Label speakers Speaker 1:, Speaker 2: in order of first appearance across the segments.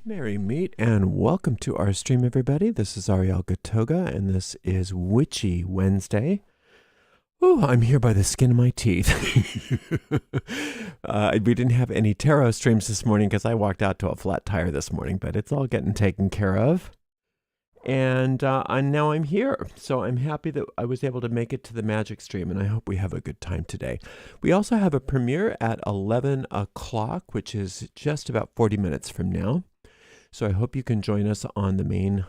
Speaker 1: Merry meet and welcome to our stream, everybody. This is Ariel and this is Witchy Wednesday. Oh, I'm here by the skin of my teeth. We didn't have any tarot streams this morning because I walked out to a flat tire this morning, but it's all getting taken care of. And now I'm here. So I'm happy that I was able to make it to the magic stream, and I hope we have a good time today. We also have a premiere at 11 o'clock, which is just about 40 minutes from now. So I hope you can join us on the main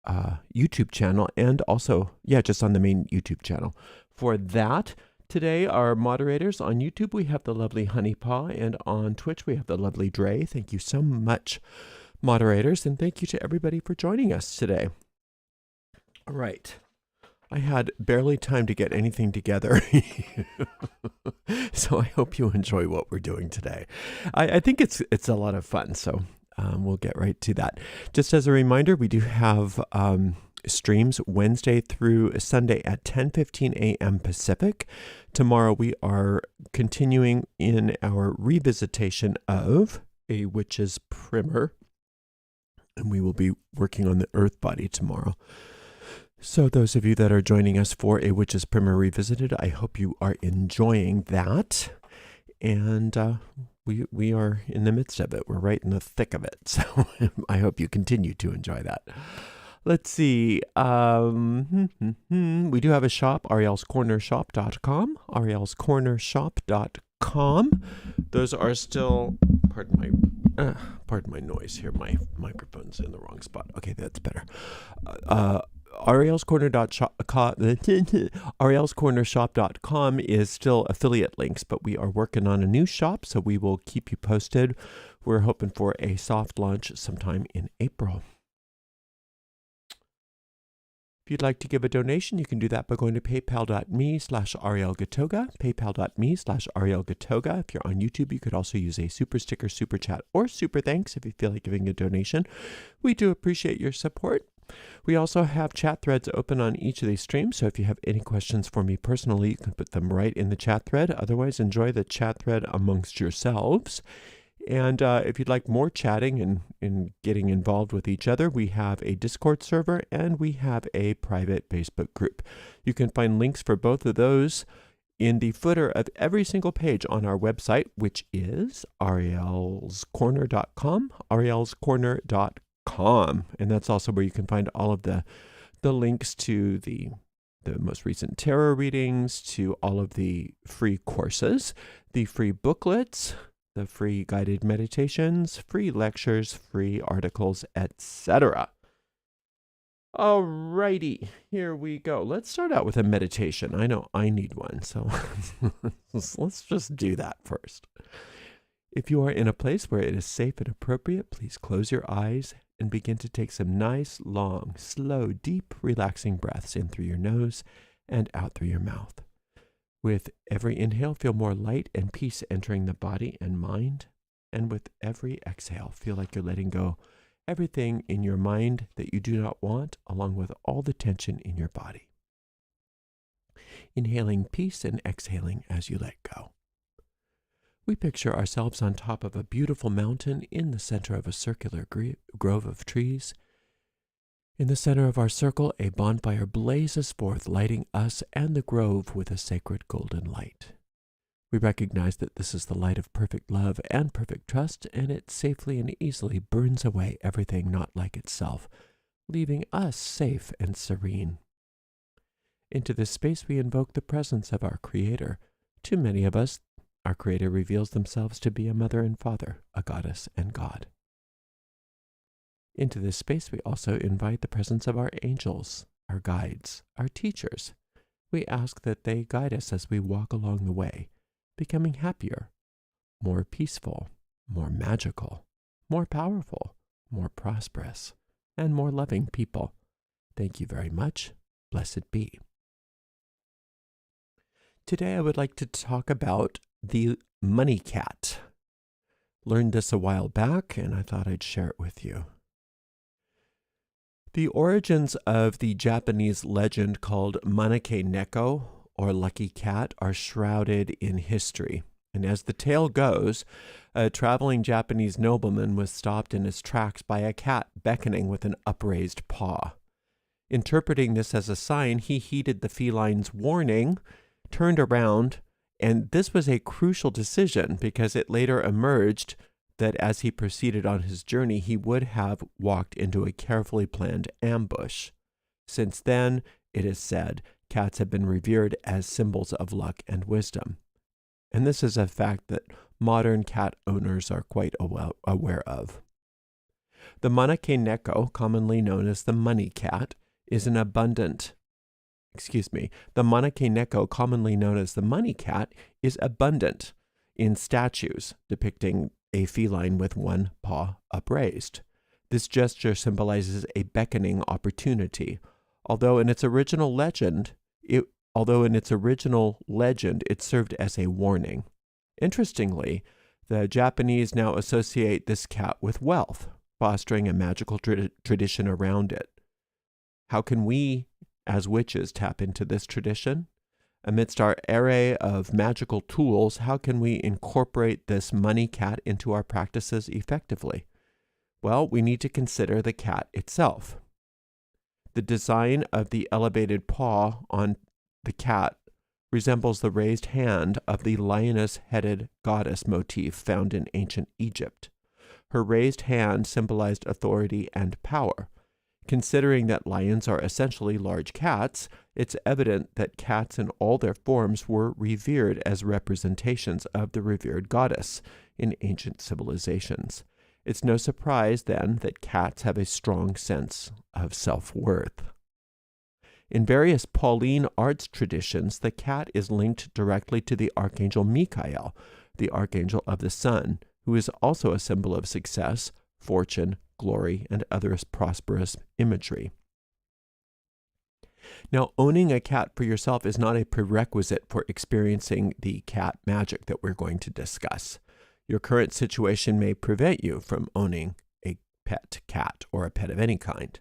Speaker 1: YouTube channel and also, just on the main YouTube channel. For that, today our moderators on YouTube, we have the lovely Honey Paw, and on Twitch we have the lovely Dre. Thank you so much, moderators, and thank you to everybody for joining us today. All right. I had barely time to get anything together, so I hope you enjoy what we're doing today. I think it's a lot of fun, so we'll get right to that. Just as a reminder, we do have streams Wednesday through Sunday at 10:15 a.m. Pacific. Tomorrow we are continuing in our revisitation of A Witch's Primer, and we will be working on the Earth Body tomorrow. So those of you that are joining us for A Witch's Primer Revisited, I hope you are enjoying that. And we are in the midst of it. We're right in the thick of it. So I hope you continue to enjoy that. Let's see. We do have a shop, arielscornershop.com. arielscornershop.com. Those are still, pardon my noise here. My microphone's in the wrong spot. Okay, that's better. arielscornershop.com is still affiliate links, but we are working on a new shop, so we will keep you posted. We're hoping for a soft launch sometime in April. If you'd like to give a donation, you can do that by going to paypal.me/arielgatoga, paypal.me/arielgatoga. If you're on YouTube, you could also use a super sticker, super chat, or super thanks if you feel like giving a donation. We do appreciate your support. We also have chat threads open on each of these streams, so if you have any questions for me personally, you can put them right in the chat thread. Otherwise, enjoy the chat thread amongst yourselves. And if you'd like more chatting and getting involved with each other, we have a Discord server and we have a private Facebook group. You can find links for both of those in the footer of every single page on our website, which is arielscorner.com, arielscorner.com. And that's also where you can find all of the links to the most recent tarot readings, to all of the free courses, the free booklets, the free guided meditations, free lectures, free articles, etc. Alrighty, here we go. Let's start out with a meditation. I know I need one, so let's just do that first. If you are in a place where it is safe and appropriate, please close your eyes and begin to take some nice, long, slow, deep, relaxing breaths in through your nose and out through your mouth. With every inhale, feel more light and peace entering the body and mind. And with every exhale, feel like you're letting go everything in your mind that you do not want, along with all the tension in your body. Inhaling peace and exhaling as you let go. We picture ourselves on top of a beautiful mountain in the center of a circular grove of trees. In the center of our circle, a bonfire blazes forth, lighting us and the grove with a sacred golden light. We recognize that this is the light of perfect love and perfect trust, and it safely and easily burns away everything not like itself, leaving us safe and serene. Into this space we invoke the presence of our Creator. To many of us, our Creator reveals themselves to be a mother and father, a goddess and God. Into this space, we also invite the presence of our angels, our guides, our teachers. We ask that they guide us as we walk along the way, becoming happier, more peaceful, more magical, more powerful, more prosperous, and more loving people. Thank you very much. Blessed be. Today, I would like to talk about the money cat. Learned this a while back, and I thought I'd share it with you. The origins of the Japanese legend called Manake Neko, or lucky cat, are shrouded in history. And as the tale goes, A traveling Japanese nobleman was stopped in his tracks by a cat beckoning with an upraised paw. Interpreting this as a sign, he heeded the feline's warning, turned around, and this was a crucial decision because it later emerged that as he proceeded on his journey, he would have walked into a carefully planned ambush. Since then, it is said, cats have been revered as symbols of luck and wisdom. And this is a fact that modern cat owners are quite aware of. The manake neko, commonly known as the money cat, is an abundant. The manake neko, commonly known as the money cat, is abundant in statues depicting a feline with one paw upraised. This gesture symbolizes a beckoning opportunity, although in its original legend, it served as a warning. Interestingly, the Japanese now associate this cat with wealth, fostering a magical tradition around it. How can we, as witches, tap into this tradition? Amidst our array of magical tools, how can we incorporate this money cat into our practices effectively? Well, we need to consider the cat itself. The design of the elevated paw on the cat resembles the raised hand of the lioness-headed goddess motif found in ancient Egypt. Her raised hand symbolized authority and power. Considering that lions are essentially large cats, it's evident that cats in all their forms were revered as representations of the revered goddess in ancient civilizations. It's no surprise, then, that cats have a strong sense of self-worth. In various Pauline arts traditions, the cat is linked directly to the archangel Michael, the archangel of the sun, who is also a symbol of success, fortune, glory, and other prosperous imagery. Now, owning a cat for yourself is not a prerequisite for experiencing the cat magic that we're going to discuss. Your current situation may prevent you from owning a pet cat or a pet of any kind.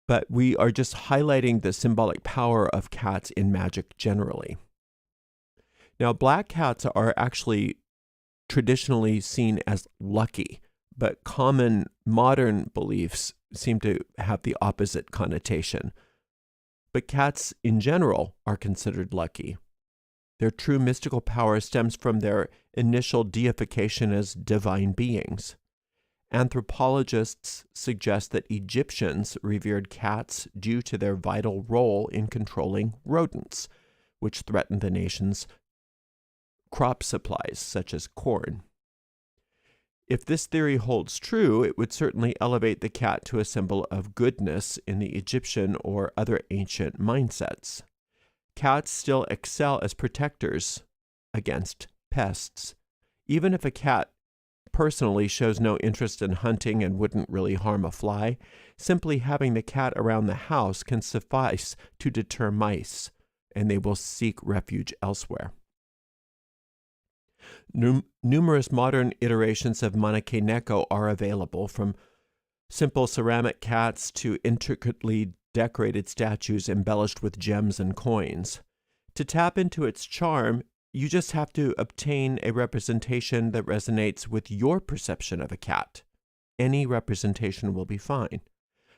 Speaker 1: But we are just highlighting the symbolic power of cats in magic generally. Now, black cats are actually traditionally seen as lucky, but common modern beliefs seem to have the opposite connotation. But cats in general are considered lucky. Their true mystical power stems from their initial deification as divine beings. Anthropologists suggest that Egyptians revered cats due to their vital role in controlling rodents, which threatened the nation's crop supplies, such as corn. If this theory holds true, it would certainly elevate the cat to a symbol of goodness in the Egyptian or other ancient mindsets. Cats still excel as protectors against pests. Even if a cat personally shows no interest in hunting and wouldn't really harm a fly, simply having the cat around the house can suffice to deter mice, and they will seek refuge elsewhere. Numerous modern iterations of manake neko are available, from simple ceramic cats to intricately decorated statues embellished with gems and coins. To tap into its charm, you just have to obtain a representation that resonates with your perception of a cat. Any representation will be fine.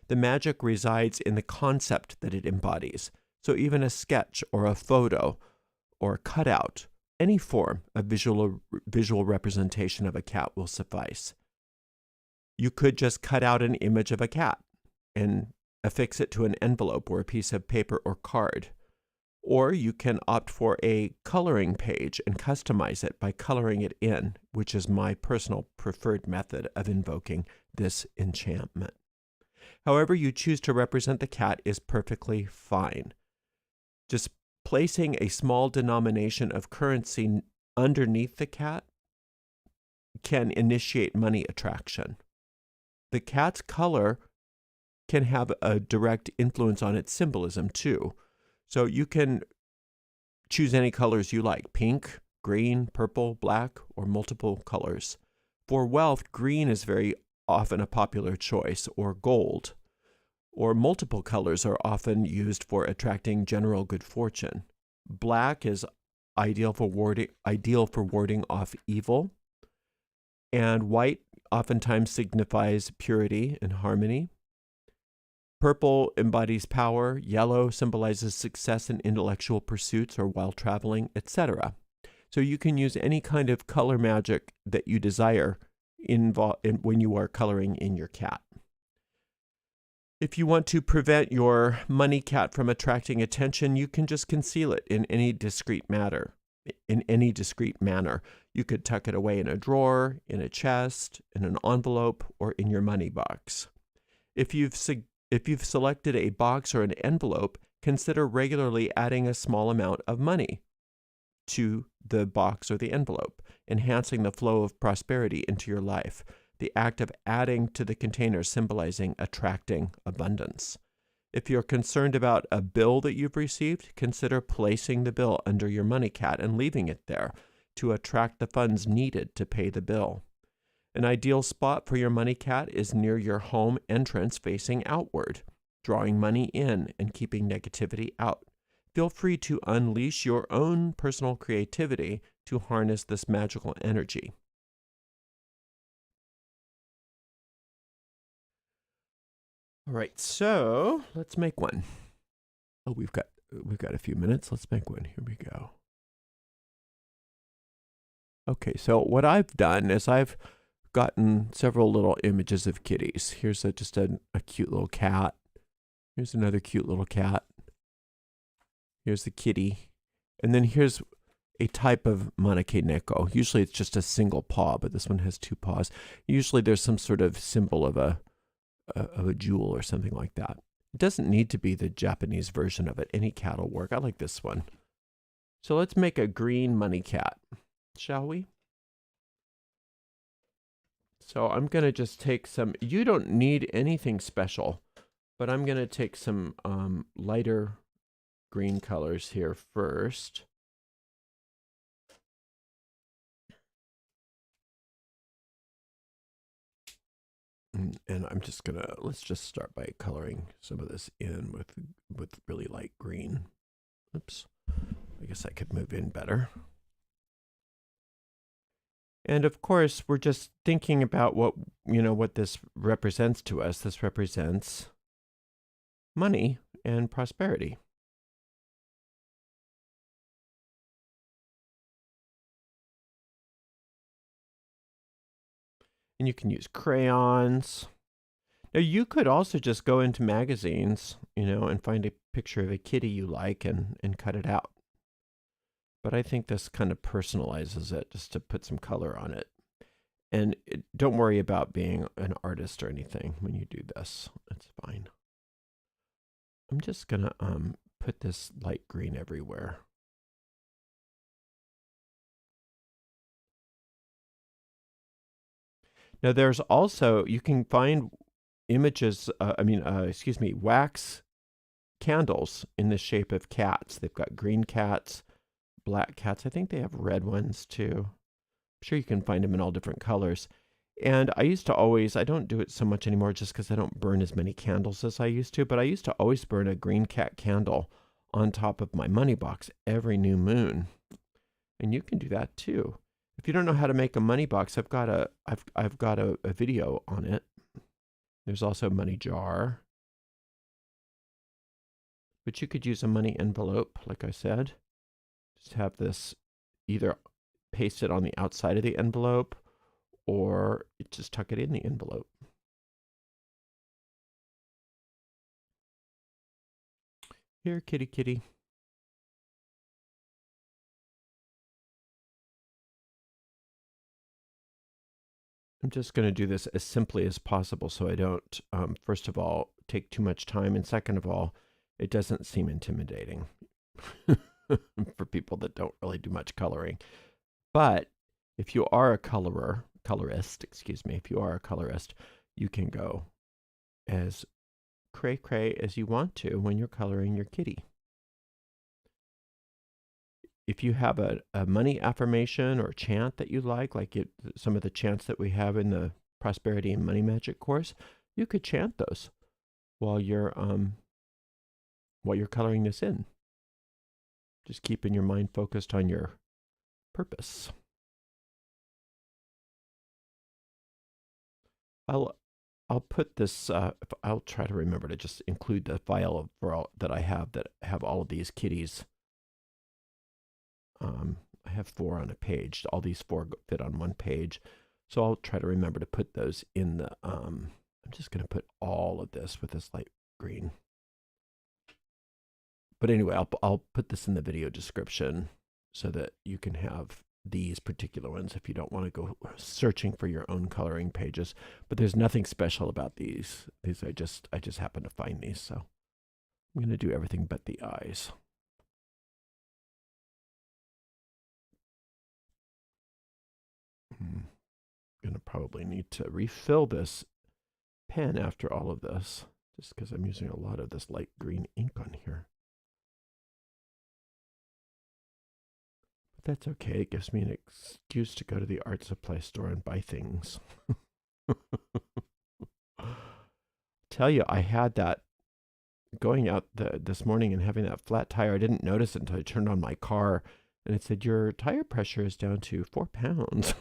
Speaker 1: The magic resides in the concept that it embodies, so even a sketch or a photo or a cutout, any form of visual representation of a cat will suffice. You could just cut out an image of a cat and affix it to an envelope or a piece of paper or card. Or you can opt for a coloring page and customize it by coloring it in, which is my personal preferred method of invoking this enchantment. However you choose to represent the cat is perfectly fine. Just placing a small denomination of currency underneath the cat can initiate money attraction. The cat's color can have a direct influence on its symbolism too. So you can choose any colors you like: pink, green, purple, black, or multiple colors. For wealth, green is very often a popular choice, or gold. Or multiple colors are often used for attracting general good fortune. Black is ideal for warding off evil. And white oftentimes signifies purity and harmony. Purple embodies power. Yellow symbolizes success in intellectual pursuits or while traveling, etc. So you can use any kind of color magic that you desire when you are coloring in your cat. If you want to prevent your money cat from attracting attention, you can just conceal it in any discreet manner. You could tuck it away in a drawer, in a chest, in an envelope, or in your money box. If you've selected a box or an envelope, consider regularly adding a small amount of money to the box or the envelope, enhancing the flow of prosperity into your life. The act of adding to the container symbolizing attracting abundance. If you're concerned about a bill that you've received, consider placing the bill under your money cat and leaving it there to attract the funds needed to pay the bill. An ideal spot for your money cat is near your home entrance facing outward, drawing money in and keeping negativity out. Feel free to unleash your own personal creativity to harness this magical energy. All right, so let's make one. Oh, we've got a few minutes. Let's make one. Here we go. Okay, so what I've done is I've gotten several little images of kitties. Here's just a cute little cat. Here's another cute little cat. Here's the kitty. And then here's a type of manake neko. Usually it's just a single paw, but this one has two paws. Usually there's some sort of symbol of a jewel or something like that. It doesn't need to be the Japanese version of it. Any cat will work. I like this one. So let's make a green money cat, shall we? So I'm going to just take some, you don't need anything special, but I'm going to take some lighter green colors here first. And I'm just gonna, let's just start by coloring some of this in with really light green. Oops, I guess I could move in better. And of course, we're just thinking about what this represents to us. This represents money and prosperity. And you can use crayons. Now, you could also just go into magazines, and find a picture of a kitty you like and cut it out. But I think this kind of personalizes it just to put some color on it. And don't worry about being an artist or anything when you do this. It's fine. I'm just going to put this light green everywhere. Now, there's also, you can find images, wax candles in the shape of cats. They've got green cats, black cats. I think they have red ones too. I'm sure you can find them in all different colors. And I used to always, I don't do it so much anymore just because I don't burn as many candles as I used to, but I used to always burn a green cat candle on top of my money box every new moon. And you can do that too. If you don't know how to make a money box, I've got a video on it. There's also a money jar. But you could use a money envelope, like I said. Just have this either paste it on the outside of the envelope or just tuck it in the envelope. Here, kitty, kitty. I'm just going to do this as simply as possible so I don't, first of all, take too much time. And second of all, it doesn't seem intimidating for people that don't really do much coloring. But if you are a colorist, you can go as cray-cray as you want to when you're coloring your kitty. If you have a money affirmation or chant that you like some of the chants that we have in the Prosperity and Money Magic course, you could chant those while you're coloring this in. Just keeping your mind focused on your purpose. I'll I'll put this. I'll try to remember to just include the file for all that I have that have all of these kitties. I have 4 on a page. All these 4 fit on one page, so I'll try to remember to put those in the. I'm just going to put all of this with this light green. But anyway, I'll put this in the video description so that you can have these particular ones if you don't want to go searching for your own coloring pages. But there's nothing special about these. I just happen to find these, so I'm going to do everything but the eyes. I'm going to probably need to refill this pen after all of this, just because I'm using a lot of this light green ink on here. But that's okay. It gives me an excuse to go to the art supply store and buy things. Tell you, I had that going out this morning and having that flat tire. I didn't notice it until I turned on my car, and it said your tire pressure is down to 4 pounds.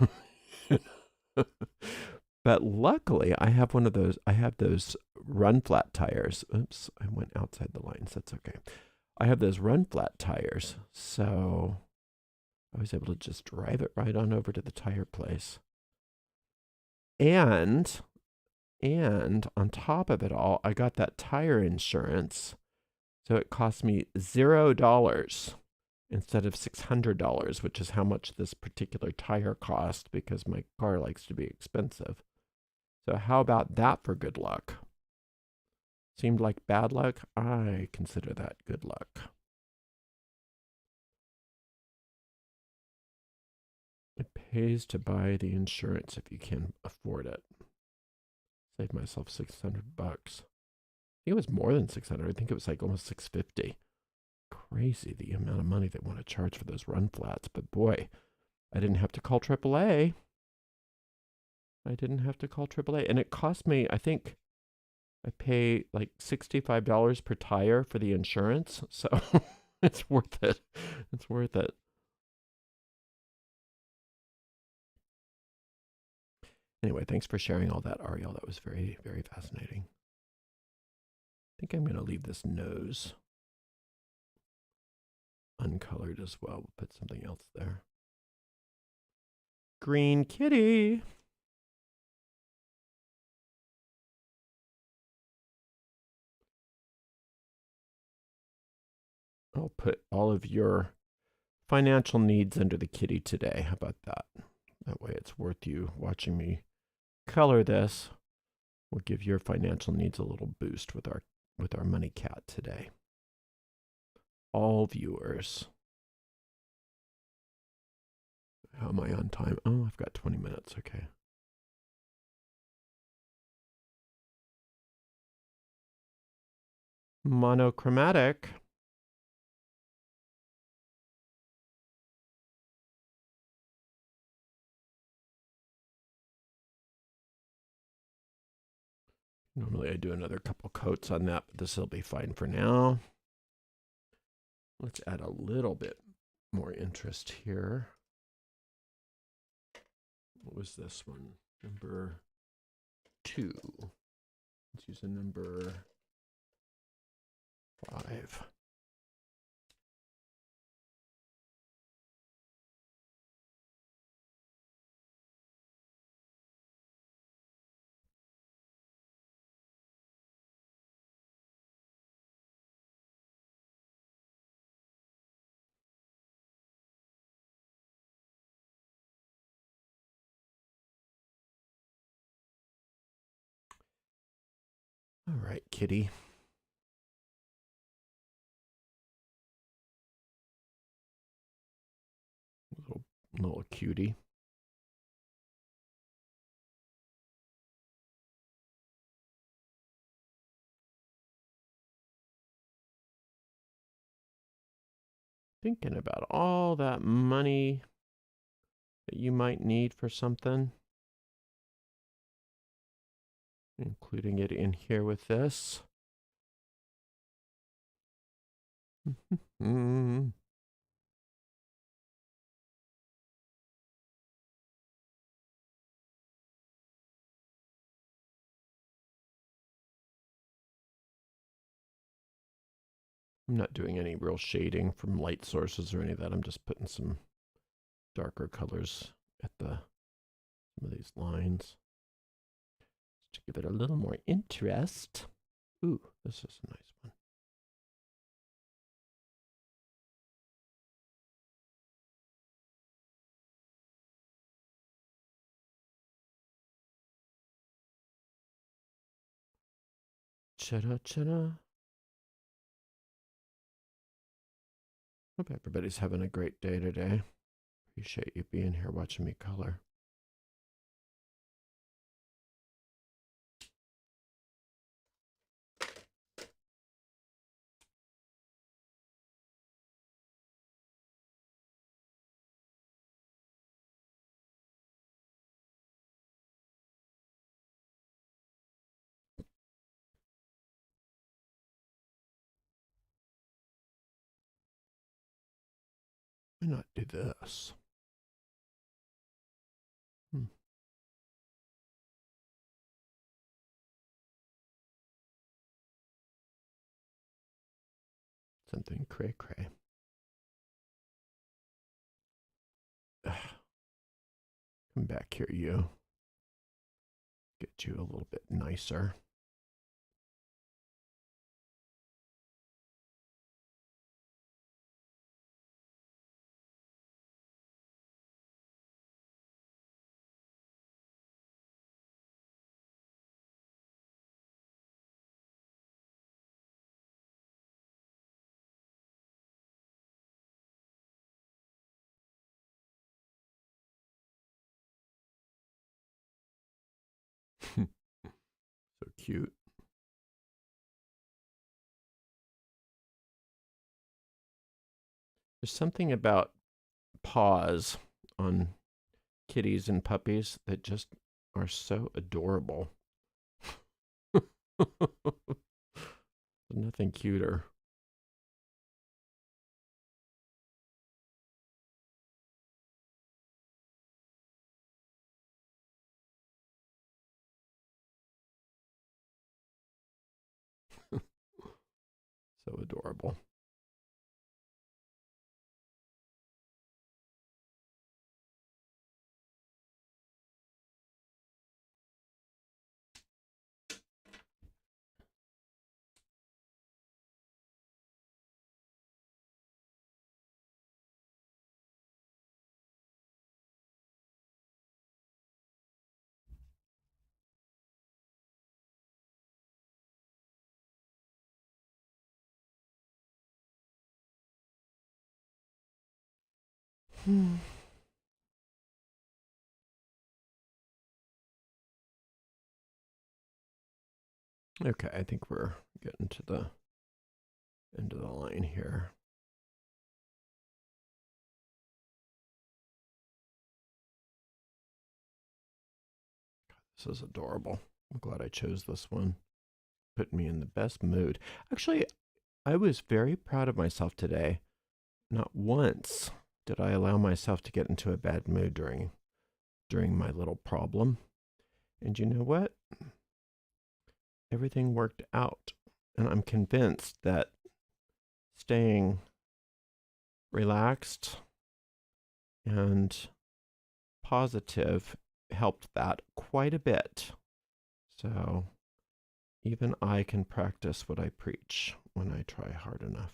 Speaker 1: But luckily, I have one of those. I have those run flat tires. Oops, I went outside the lines. That's okay. I have those run flat tires, so I was able to just drive it right on over to the tire place. And on top of it all, I got that tire insurance. So it cost me $0 instead of $600, which is how much this particular tire cost because my car likes to be expensive. So how about that for good luck? Seemed like bad luck? I consider that good luck. It pays to buy the insurance if you can afford it. Saved myself $600. I think it was more than 600. I think it was like almost 650. Crazy the amount of money they want to charge for those run flats. But boy, I didn't have to call AAA. I didn't have to call AAA. And it cost me, I think, I pay like $65 per tire for the insurance. So it's worth it. It's worth it. Anyway, thanks for sharing all that, Ariel. That was very, very fascinating. I think I'm going to leave this nose uncolored as well. We'll put something else there. Green kitty. I'll put all of your financial needs under the kitty today. How about that? That way it's worth you watching me color this. We'll give your financial needs a little boost with our money cat today. All viewers. How am I on time? Oh, I've got 20 minutes. Okay. Monochromatic. Normally I do another couple coats on that, but this will be fine for now. Let's add a little bit more interest here. What was this one? Number 2. Let's use a number 5. All right, kitty. Little cutie. Thinking about all that money that you might need for something. Including it in here with this. I'm not doing any real shading from light sources or any of that. I'm just putting some darker colors at some of these lines to give it a little more interest. Ooh, this is a nice one. Cha-da. Hope everybody's having a great day today. Appreciate you being here watching me color. Why not do this? Something cray-cray. Come back here, you. Get you a little bit nicer. So cute. There's something about paws on kitties and puppies that just are so adorable. Nothing cuter. So adorable. Okay, I think we're getting to the end of the line here. This is adorable. I'm glad I chose this one. Put me in the best mood. Actually, I was very proud of myself today. Not once did I allow myself to get into a bad mood during my little problem. And you know what? Everything worked out. And I'm convinced that staying relaxed and positive helped that quite a bit. So even I can practice what I preach when I try hard enough.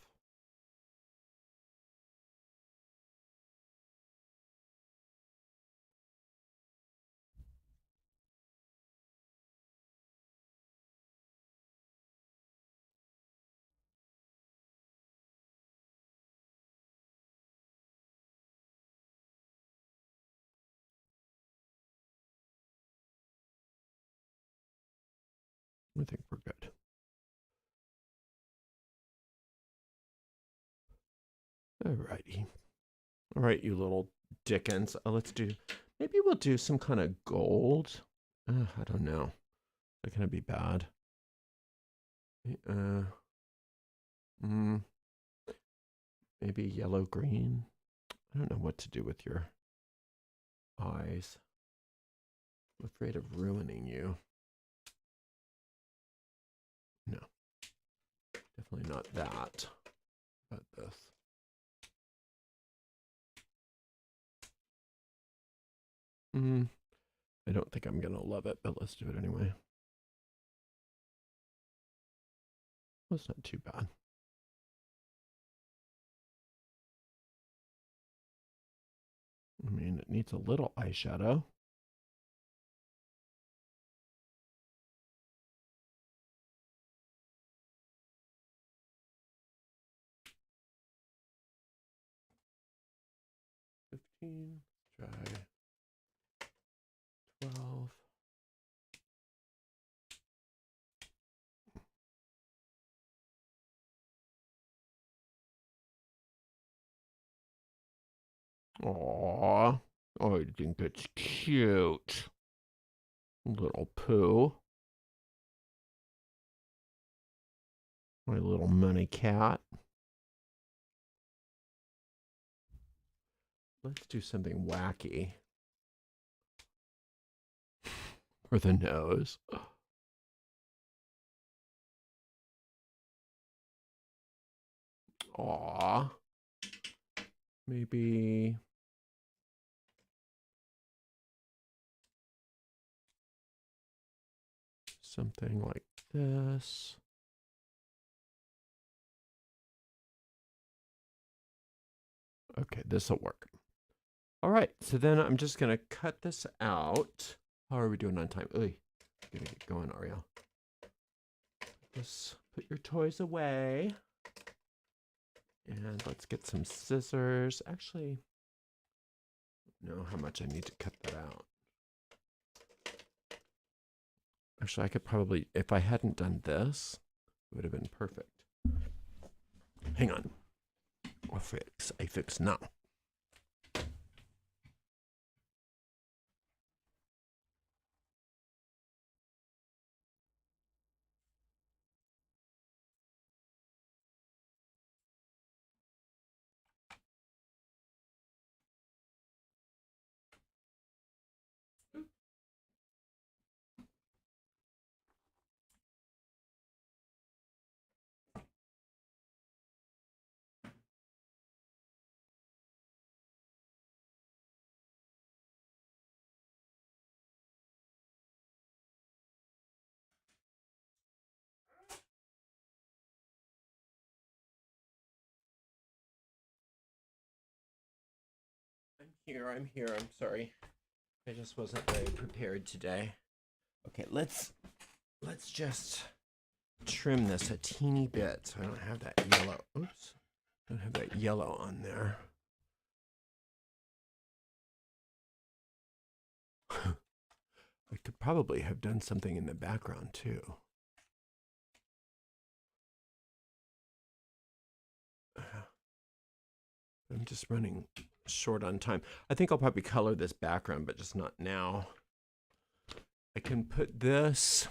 Speaker 1: I think we're good. Alrighty. All right, you little Dickens. Maybe we'll do some kind of gold. I don't know. That can be bad. Maybe yellow green. I don't know what to do with your eyes. I'm afraid of ruining you. No, definitely not that. About this. I don't think I'm gonna love it, but let's do it anyway. Well, it's not too bad. I mean, it needs a little eyeshadow. Try 12. Aww, I think it's cute. Little poo. My little money cat. Let's do something wacky for the nose. Aw. Maybe something like this. Okay, this will work. All right, so then I'm just going to cut this out. How are we doing on time? Oy, gotta get going, Ariel. Just put your toys away. And let's get some scissors. Actually, I don't know how much I need to cut that out. Actually, I could probably, if I hadn't done this, it would have been perfect. Hang on. I'll fix. I fix now. I'm here. I'm sorry. I just wasn't very prepared today. Okay, let's just trim this a teeny bit so I don't have that yellow. Oops. I don't have that yellow on there. I could probably have done something in the background too. I'm just running short on time. I think I'll probably color this background, but just not now. I can put this.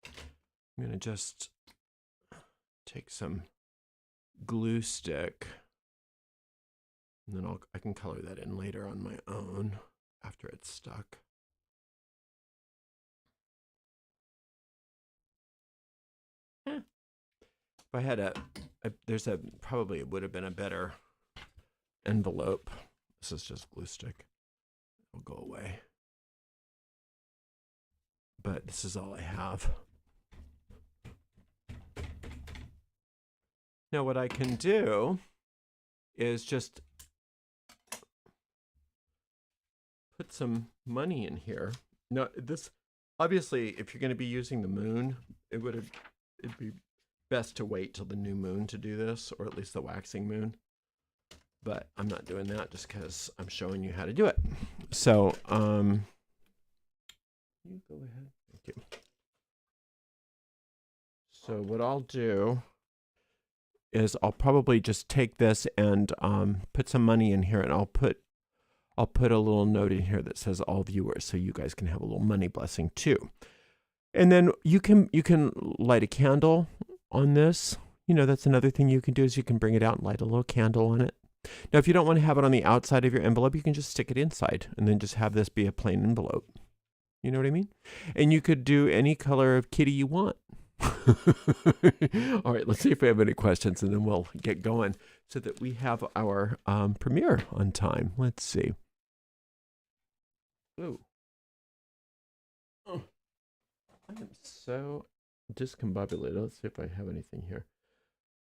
Speaker 1: I'm going to just take some glue stick, and then I can color that in later on my own after it's stuck. If I had probably it would have been a better envelope. This is just glue stick. It'll go away. But this is all I have. Now what I can do is just put some money in here. Now this, obviously, if you're going to be using the moon, it'd be best to wait till the new moon to do this, or at least the waxing moon. But I'm not doing that just because I'm showing you how to do it. So, you go ahead. Thank you. So what I'll do is I'll probably just take this and put some money in here, and I'll put a little note in here that says all viewers, so you guys can have a little money blessing too. And then you can light a candle on this. You know, that's another thing you can do, is you can bring it out and light a little candle on it. Now, if you don't want to have it on the outside of your envelope, you can just stick it inside and then just have this be a plain envelope. You know what I mean? And you could do any color of kitty you want. All right, let's see if we have any questions, and then we'll get going so that we have our premiere on time. Let's see. Ooh. Oh, I am so discombobulated. Let's see if I have anything here.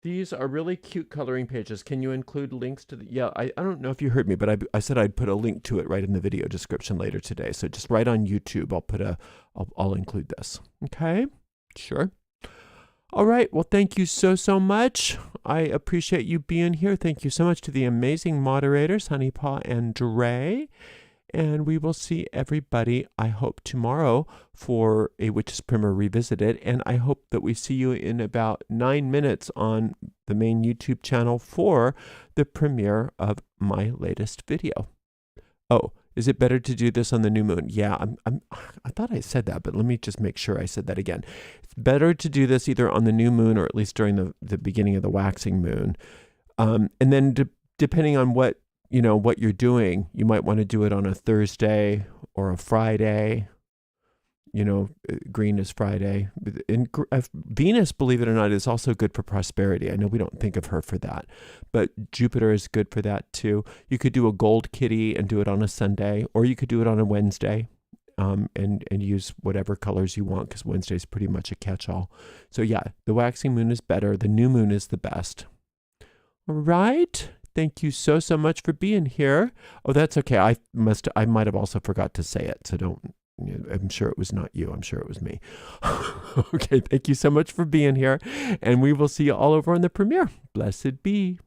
Speaker 1: These are really cute coloring pages. Can you include links to the... Yeah, I don't know if you heard me, but I said I'd put a link to it right in the video description later today. So just right on YouTube, I'll include this. Okay? Sure. All right. Well, thank you so much. I appreciate you being here. Thank you so much to the amazing moderators, Honeypaw and Dre. And we will see everybody, I hope, tomorrow for a Witch's Primer Revisited. And I hope that we see you in about 9 minutes on the main YouTube channel for the premiere of my latest video. Oh, is it better to do this on the new moon? Yeah, I thought I said that, but let me just make sure I said that again. It's better to do this either on the new moon or at least during the beginning of the waxing moon. And then depending on what you're doing, you might want to do it on a Thursday or a Friday. Green is Friday. And Venus, believe it or not, is also good for prosperity. I know we don't think of her for that, but Jupiter is good for that too. You could do a gold kitty and do it on a Sunday, or you could do it on a Wednesday, and use whatever colors you want, because Wednesday is pretty much a catch-all. So yeah, the waxing moon is better. The new moon is the best. All right. Thank you so much for being here. Oh, that's okay. I might have also forgot to say it, so don't. I'm sure it was not you. I'm sure it was me. Okay, thank you so much for being here, and we will see you all over on the premiere. Blessed be.